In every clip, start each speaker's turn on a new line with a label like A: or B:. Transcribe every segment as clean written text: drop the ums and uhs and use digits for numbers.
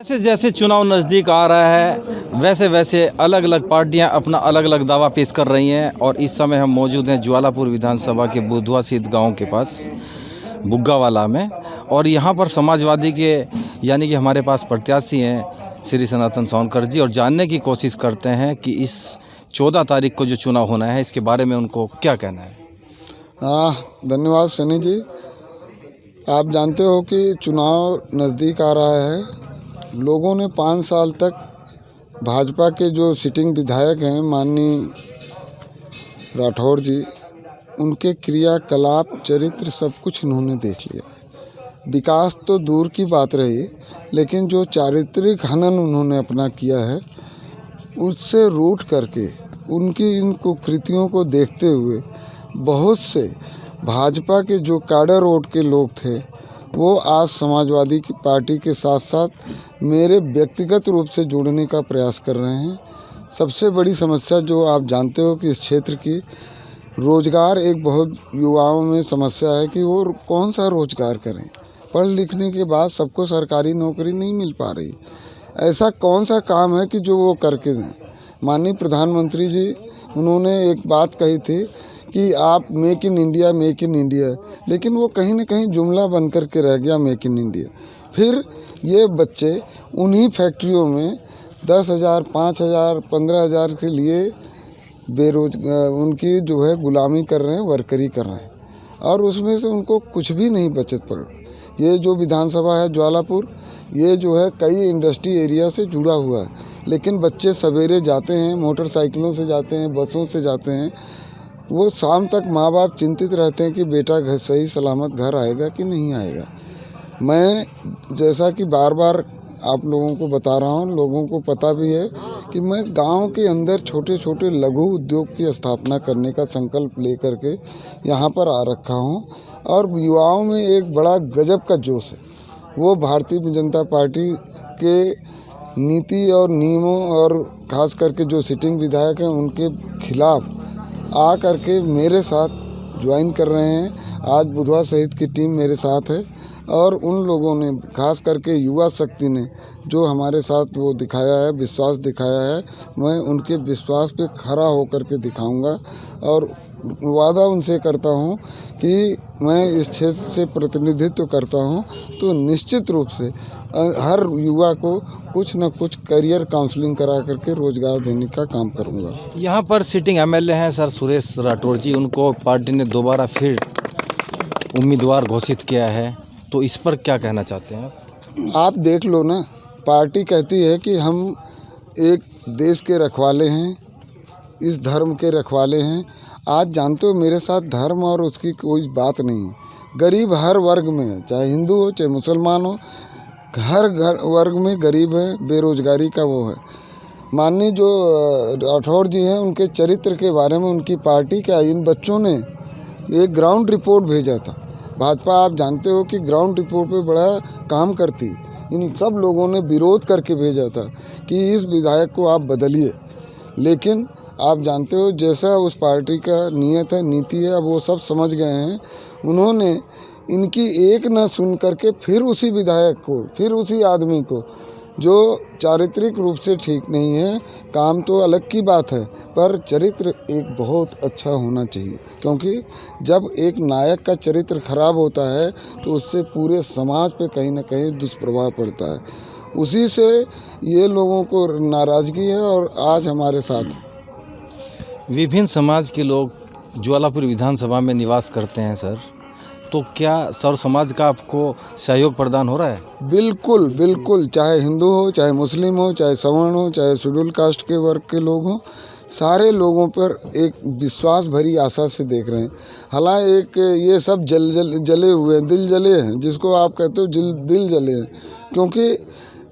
A: जैसे जैसे चुनाव नज़दीक आ रहा है वैसे वैसे अलग अलग पार्टियां अपना अलग अलग दावा पेश कर रही हैं और इस समय हम मौजूद हैं ज्वालापुर विधानसभा के बुधवा सिद्ध गांव के पास बुग्गावाला में। और यहां पर समाजवादी के यानी कि हमारे पास प्रत्याशी हैं श्री सनातन सोनकर जी, और जानने की कोशिश करते हैं कि इस 14 तारीख को जो चुनाव होना है इसके बारे में उनको क्या कहना है।
B: धन्यवाद सनी जी। आप जानते हो कि चुनाव नज़दीक आ रहा है। लोगों ने 5 साल तक भाजपा के जो सिटिंग विधायक हैं माननीय राठौर जी, उनके क्रियाकलाप चरित्र सब कुछ इन्होंने देख लिया। विकास तो दूर की बात रही, लेकिन जो चारित्रिक हनन उन्होंने अपना किया है उससे रूठ करके उनकी इन कुकृतियों को देखते हुए बहुत से भाजपा के जो कैडर वोट के लोग थे वो आज समाजवादी की पार्टी के साथ साथ मेरे व्यक्तिगत रूप से जुड़ने का प्रयास कर रहे हैं। सबसे बड़ी समस्या जो आप जानते हो कि इस क्षेत्र की रोज़गार एक बहुत युवाओं में समस्या है कि वो कौन सा रोज़गार करें। पढ़ लिखने के बाद सबको सरकारी नौकरी नहीं मिल पा रही। ऐसा कौन सा काम है कि जो वो करके दें। माननीय प्रधानमंत्री जी उन्होंने एक बात कही थी कि आप मेक इन इंडिया, लेकिन वो कहीं ना कहीं जुमला बन कर के रह गया मेक इन इंडिया। फिर ये बच्चे उन्हीं फैक्ट्रियों में 10,000, 5,000, 15,000 के लिए उनकी जो है गुलामी कर रहे हैं, वर्करी कर रहे हैं, और उसमें से उनको कुछ भी नहीं बचत पड़। ये जो विधानसभा है ज्वालापुर, ये जो है कई इंडस्ट्री एरिया से जुड़ा हुआ है, लेकिन बच्चे सवेरे जाते हैं, मोटरसाइकिलों से जाते हैं, बसों से जाते हैं। वो शाम तक माँ बाप चिंतित रहते हैं कि बेटा घर सही सलामत घर आएगा कि नहीं आएगा। मैं जैसा कि बार बार आप लोगों को बता रहा हूँ, लोगों को पता भी है कि मैं गांव के अंदर छोटे छोटे लघु उद्योग की स्थापना करने का संकल्प लेकर के यहाँ पर आ रखा हूँ। और युवाओं में एक बड़ा गजब का जोश है। वो भारतीय जनता पार्टी के नीति और नियमों और ख़ास करके जो सिटिंग विधायक हैं उनके खिलाफ आ करके मेरे साथ ज्वाइन कर रहे हैं। आज बुधवा सहित की टीम मेरे साथ है और उन लोगों ने खास करके युवा शक्ति ने जो हमारे साथ वो दिखाया है, विश्वास दिखाया है, मैं उनके विश्वास पे खरा होकर के दिखाऊंगा। और वादा उनसे करता हूं कि मैं इस क्षेत्र से प्रतिनिधित्व करता हूं तो निश्चित रूप से हर युवा को कुछ न कुछ करियर काउंसलिंग करा करके रोजगार देने का काम करूंगा।
A: यहाँ पर सिटिंग एमएलए हैं सर सुरेश राठौर जी, उनको पार्टी ने दोबारा फिर उम्मीदवार घोषित किया है, तो इस पर क्या कहना चाहते हैं
B: आप देख लो ना, पार्टी कहती है कि हम एक देश के रखवाले हैं, इस धर्म के रखवाले हैं। आज जानते हो मेरे साथ धर्म और उसकी कोई बात नहीं है। गरीब हर वर्ग में है, चाहे हिंदू हो चाहे मुसलमान हो, हर वर्ग में गरीब है, बेरोजगारी का वो है। माननीय जो राठौर जी हैं उनके चरित्र के बारे में उनकी पार्टी के इन बच्चों ने एक ग्राउंड रिपोर्ट भेजा था। भाजपा आप जानते हो कि ग्राउंड रिपोर्ट पे बड़ा काम करती। इन सब लोगों ने विरोध करके भेजा था कि इस विधायक को आप बदलिए, लेकिन आप जानते हो जैसा उस पार्टी का नियत है, नीति है, अब वो सब समझ गए हैं। उन्होंने इनकी एक न सुन करके फिर उसी विधायक को, फिर उसी आदमी को जो चारित्रिक रूप से ठीक नहीं है, काम तो अलग की बात है पर चरित्र एक बहुत अच्छा होना चाहिए, क्योंकि जब एक नायक का चरित्र खराब होता है तो उससे पूरे समाज पे कहीं ना कहीं दुष्प्रभाव पड़ता है। उसी से ये लोगों को नाराज़गी है और आज हमारे साथ
A: विभिन्न समाज के लोग ज्वालापुर विधानसभा में निवास करते हैं सर, तो क्या सर्व समाज का आपको सहयोग प्रदान हो रहा है?
B: बिल्कुल बिल्कुल, चाहे हिंदू हो, चाहे मुस्लिम हो, चाहे सवर्ण हो, चाहे शेड्यूल कास्ट के वर्ग के लोग हों, सारे लोगों पर एक विश्वास भरी आशा से देख रहे हैं। हालांकि एक ये सब जले हुए हैं, दिल जले हैं, जिसको आप कहते हो दिल जले हैं, क्योंकि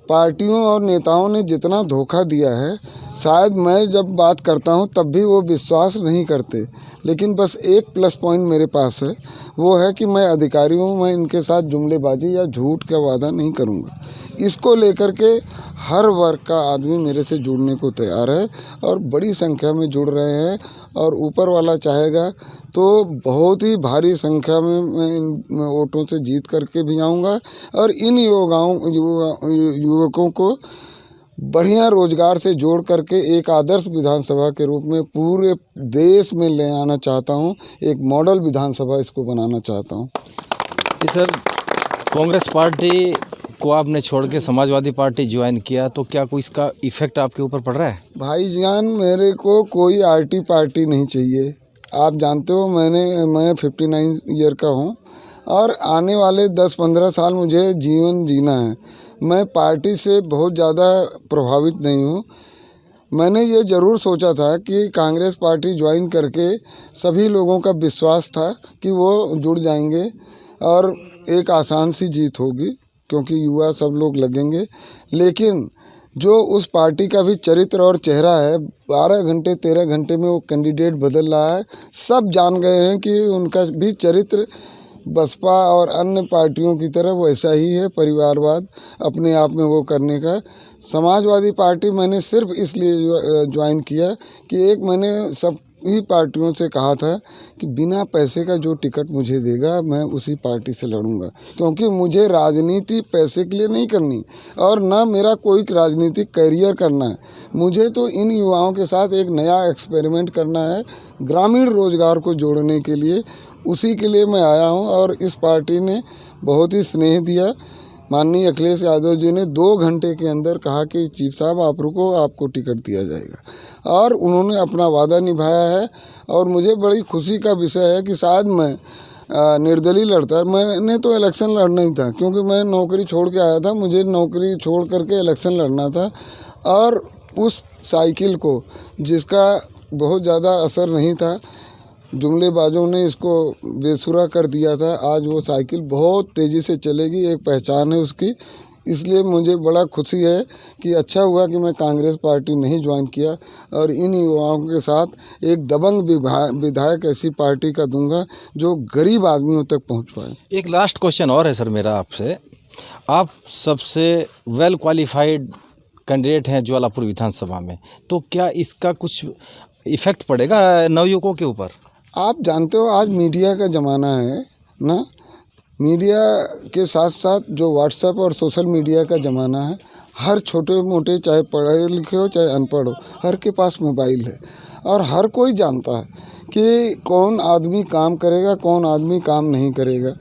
B: पार्टियों और नेताओं ने जितना धोखा दिया है शायद मैं जब बात करता हूँ तब भी वो विश्वास नहीं करते, लेकिन बस एक प्लस पॉइंट मेरे पास है, वो है कि मैं अधिकारी हूँ, मैं इनके साथ जुमलेबाजी या झूठ का वादा नहीं करूँगा। इसको लेकर के हर वर्ग का आदमी मेरे से जुड़ने को तैयार है और बड़ी संख्या में जुड़ रहे हैं, और ऊपर वाला चाहेगा तो बहुत ही भारी संख्या में मैं इन वोटों से जीत करके भी आऊँगा और इन युवकों को बढ़िया रोजगार से जोड़ करके एक आदर्श विधानसभा के रूप में पूरे देश में ले आना चाहता हूं। एक मॉडल विधानसभा इसको बनाना चाहता हूं।
A: कि सर, कांग्रेस पार्टी को आपने छोड़ के समाजवादी पार्टी ज्वाइन किया, तो क्या कोई इसका इफेक्ट आपके ऊपर पड़ रहा है?
B: भाईजान, मेरे को कोई आरटी पार्टी नहीं चाहिए। आप जानते हो मैं 59 ईयर का हूं और आने वाले 10-15 साल मुझे जीवन जीना है। मैं पार्टी से बहुत ज़्यादा प्रभावित नहीं हूँ। मैंने ये ज़रूर सोचा था कि कांग्रेस पार्टी ज्वाइन करके सभी लोगों का विश्वास था कि वो जुड़ जाएंगे और एक आसान सी जीत होगी, क्योंकि युवा सब लोग लगेंगे। लेकिन जो उस पार्टी का भी चरित्र और चेहरा है, 12 घंटे 13 घंटे में वो कैंडिडेट बदल रहा है। सब जान गए हैं कि उनका भी चरित्र बसपा और अन्य पार्टियों की तरह वैसा ही है, परिवारवाद अपने आप में वो करने का। समाजवादी पार्टी मैंने सिर्फ इसलिए ज्वाइन किया कि एक मैंने सभी पार्टियों से कहा था कि बिना पैसे का जो टिकट मुझे देगा मैं उसी पार्टी से लड़ूंगा, क्योंकि मुझे राजनीति पैसे के लिए नहीं करनी और ना मेरा कोई राजनीतिक करियर करना है। मुझे तो इन युवाओं के साथ एक नया एक्सपेरिमेंट करना है, ग्रामीण रोजगार को जोड़ने के लिए। उसी के लिए मैं आया हूं और इस पार्टी ने बहुत ही स्नेह दिया। माननीय अखिलेश यादव जी ने 2 घंटे के अंदर कहा कि चीफ साहब आप रुको, आपको टिकट दिया जाएगा, और उन्होंने अपना वादा निभाया है। और मुझे बड़ी खुशी का विषय है कि शायद मैं निर्दलीय लड़ता, मैंने तो इलेक्शन लड़ना ही था, क्योंकि मैं नौकरी छोड़ के आया था, मुझे नौकरी छोड़ करके इलेक्शन लड़ना था। और उस साइकिल को जिसका बहुत ज़्यादा असर नहीं था, जुमलेबाजों ने इसको बेसुरा कर दिया था, आज वो साइकिल बहुत तेज़ी से चलेगी, एक पहचान है उसकी। इसलिए मुझे बड़ा खुशी है कि अच्छा हुआ कि मैं कांग्रेस पार्टी नहीं ज्वाइन किया और इन युवाओं के साथ एक दबंग विधायक ऐसी पार्टी का दूंगा जो गरीब आदमियों तक पहुंच पाए।
A: एक लास्ट क्वेश्चन और है सर मेरा आपसे। आप सबसे वेल क्वालिफाइड कैंडिडेट हैं ज्वालापुर विधानसभा में, तो क्या इसका कुछ इफेक्ट पड़ेगा नवयुवकों के ऊपर?
B: आप जानते हो आज मीडिया का ज़माना है ना, मीडिया के साथ साथ जो व्हाट्सएप और सोशल मीडिया का ज़माना है। हर छोटे मोटे, चाहे पढ़े लिखे हो चाहे अनपढ़ हो, हर के पास मोबाइल है और हर कोई जानता है कि कौन आदमी काम करेगा, कौन आदमी काम नहीं करेगा।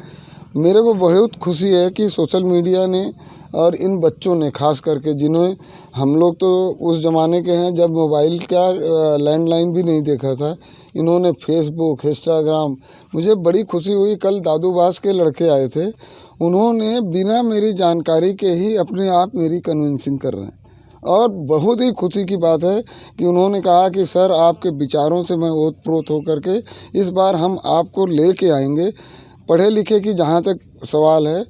B: मेरे को बहुत खुशी है कि सोशल मीडिया ने और इन बच्चों ने, खास करके जिन्हें, हम लोग तो उस ज़माने के हैं जब मोबाइल का लैंडलाइन भी नहीं देखा था, इन्होंने फेसबुक, इंस्टाग्राम, मुझे बड़ी खुशी हुई। कल दादूबास के लड़के आए थे, उन्होंने बिना मेरी जानकारी के ही अपने आप मेरी कन्विंसिंग कर रहे हैं। और बहुत ही खुशी की बात है कि उन्होंने कहा कि सर आपके विचारों से मैं ओतप्रोत होकर के इस बार हम आपको ले कर आएंगे। पढ़े लिखे की जहाँ तक सवाल है,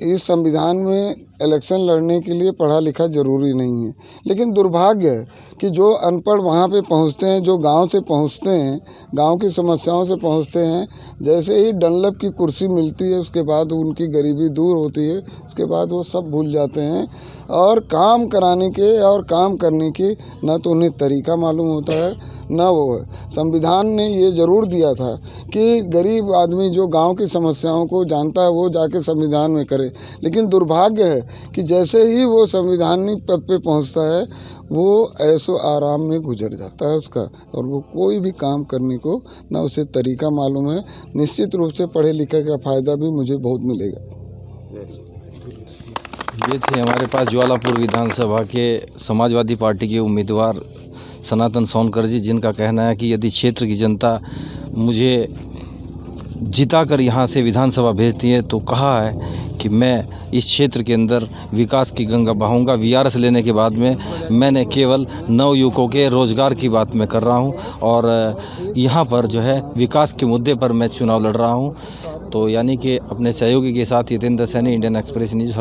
B: इस संविधान में इलेक्शन लड़ने के लिए पढ़ा लिखा ज़रूरी नहीं है, लेकिन दुर्भाग्य है कि जो अनपढ़ वहाँ पे पहुँचते हैं, जो गांव से पहुँचते हैं, गांव की समस्याओं से पहुँचते हैं, जैसे ही डनलप की कुर्सी मिलती है उसके बाद उनकी गरीबी दूर होती है, उसके बाद वो सब भूल जाते हैं और काम कराने के और काम करने के न तो उन्हें तरीका मालूम होता है ना वो है। संविधान ने ये ज़रूर दिया था कि गरीब आदमी जो गांव की समस्याओं को जानता है वो जाके संविधान में करे, लेकिन दुर्भाग्य है कि जैसे ही वो संविधानिक पद पे पहुंचता है वो ऐसो आराम में गुजर जाता है उसका, और वो कोई भी काम करने को ना उसे तरीका मालूम है। निश्चित रूप से पढ़े लिखे का फ़ायदा भी मुझे बहुत मिलेगा।
A: ये थे हमारे पास ज्वालापुर विधानसभा के समाजवादी पार्टी के उम्मीदवार सनातन सोनकर जी, जिनका कहना है कि यदि क्षेत्र की जनता मुझे जिताकर यहाँ से विधानसभा भेजती है तो कहा है कि मैं इस क्षेत्र के अंदर विकास की गंगा बहाऊंगा। वीआरएस लेने के बाद में मैंने केवल नवयुवकों के रोज़गार की बात मैं कर रहा हूँ और यहाँ पर जो है विकास के मुद्दे पर मैं चुनाव लड़ रहा हूँ। तो यानी कि अपने सहयोगी के साथ Yatendra Saini, Indian express news.